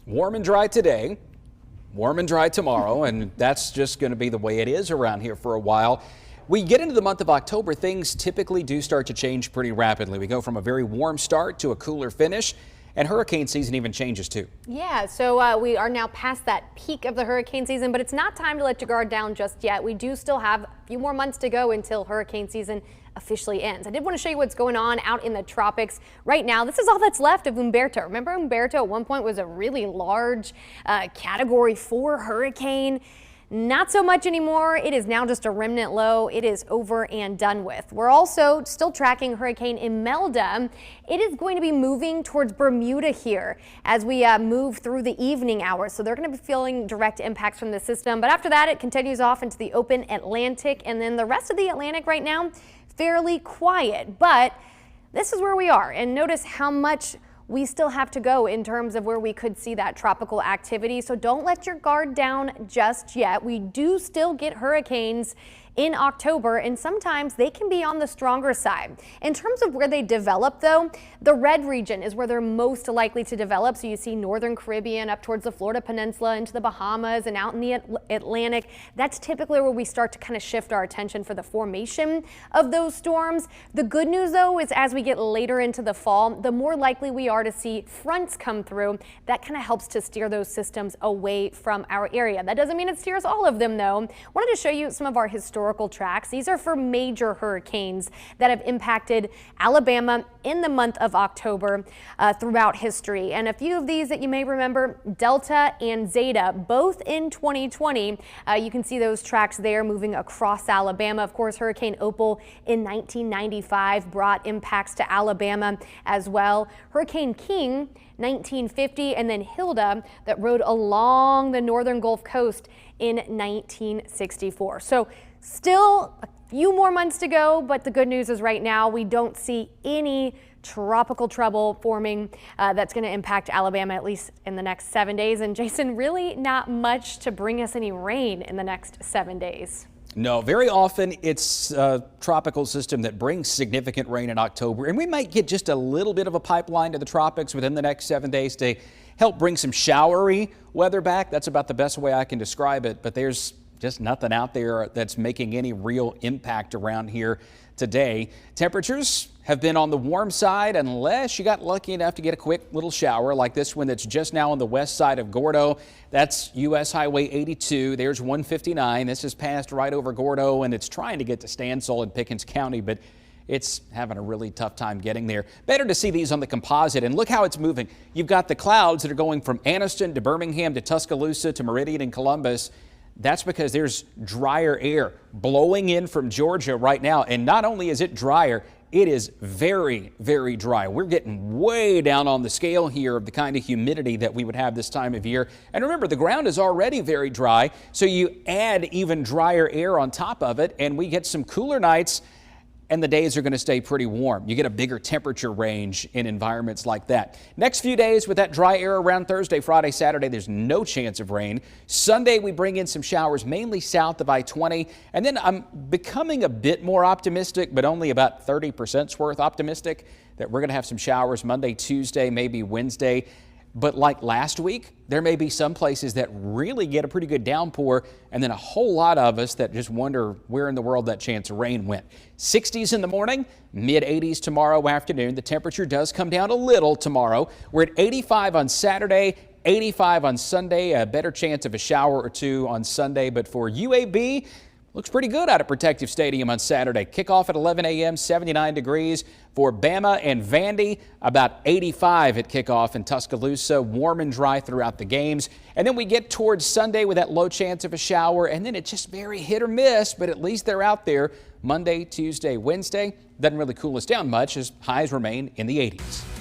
Warm and dry today, warm and dry tomorrow, and that's just going to be the way it is around here for a while. We get into the month of October, things typically do start to change pretty rapidly. We go from a very warm start to a cooler finish, and hurricane season even changes too. Yeah, so we are now past that peak of the hurricane season, but it's not time to let your guard down just yet. We do still have a few more months to go until hurricane season officially ends. I did want to show you what's going on out in the tropics right now. This is all that's left of Humberto. Remember, Humberto at one point was a really large Category 4 hurricane. Not so much anymore. It is now just a remnant low. It is over and done with. We're also still tracking Hurricane Imelda. It is going to be moving towards Bermuda here as we move through the evening hours. So they're going to be feeling direct impacts from the system. But after that, it continues off into the open Atlantic. And then the rest of the Atlantic right now, fairly quiet. But this is where we are. And notice how much we still have to go in terms of where we could see that tropical activity. So don't let your guard down just yet. We do still get hurricanes in October, and sometimes they can be on the stronger side. In terms of where they develop, though, the red region is where they're most likely to develop. So you see northern Caribbean up towards the Florida Peninsula into the Bahamas and out in the Atlantic. That's typically where we start to kind of shift our attention for the formation of those storms. The good news, though, is as we get later into the fall, the more likely we are to see fronts come through. That kind of helps to steer those systems away from our area. That doesn't mean it steers all of them, though. Wanted to show you some of our historical tracks. These are for major hurricanes that have impacted Alabama in the month of October throughout history. And a few of these that you may remember, Delta and Zeta, both in 2020. You can see those tracks there moving across Alabama. Of course, Hurricane Opal in 1995 brought impacts to Alabama as well. Hurricane King 1950, and then Hilda that rode along the northern Gulf Coast in 1964. So still a few more months to go, but the good news is right now we don't see any tropical trouble forming that's going to impact Alabama, at least in the next 7 days. And Jason, really not much to bring us any rain in the next 7 days. No, very often it's a tropical system that brings significant rain in October, and we might get just a little bit of a pipeline to the tropics within the next 7 days to help bring some showery weather back. That's about the best way I can describe it, but there's just nothing out there that's making any real impact around here today. Temperatures have been on the warm side unless you got lucky enough to get a quick little shower like this one that's just now on the west side of Gordo. That's US Highway 82. There's 159. This has passed right over Gordo, and it's trying to get to Stansel in Pickens County, but it's having a really tough time getting there. Better to see these on the composite, and look how it's moving. You've got the clouds that are going from Anniston to Birmingham to Tuscaloosa to Meridian and Columbus. That's because there's drier air blowing in from Georgia right now. And not only is it drier, it is very, very dry. We're getting way down on the scale here of the kind of humidity that we would have this time of year. And remember, the ground is already very dry, so you add even drier air on top of it, and we get some cooler nights, and the days are going to stay pretty warm. You get a bigger temperature range in environments like that. Next few days with that dry air around Thursday, Friday, Saturday, there's no chance of rain. Sunday, we bring in some showers, mainly south of I-20. And then I'm becoming a bit more optimistic, but only about 30% worth optimistic that we're going to have some showers Monday, Tuesday, maybe Wednesday. But like last week, there may be some places that really get a pretty good downpour, and then a whole lot of us that just wonder where in the world that chance of rain went. 60s in the morning, mid-80s tomorrow afternoon. The temperature does come down a little tomorrow. We're at 85 on Saturday, 85 on Sunday, a better chance of a shower or two on Sunday. But for UAB, looks pretty good out at Protective Stadium on Saturday. Kickoff at 11 a.m., 79 degrees. For Bama and Vandy, about 85 at kickoff in Tuscaloosa. Warm and dry throughout the games. And then we get towards Sunday with that low chance of a shower. And then it's just very hit or miss, but at least they're out there Monday, Tuesday, Wednesday. Doesn't really cool us down much as highs remain in the 80s.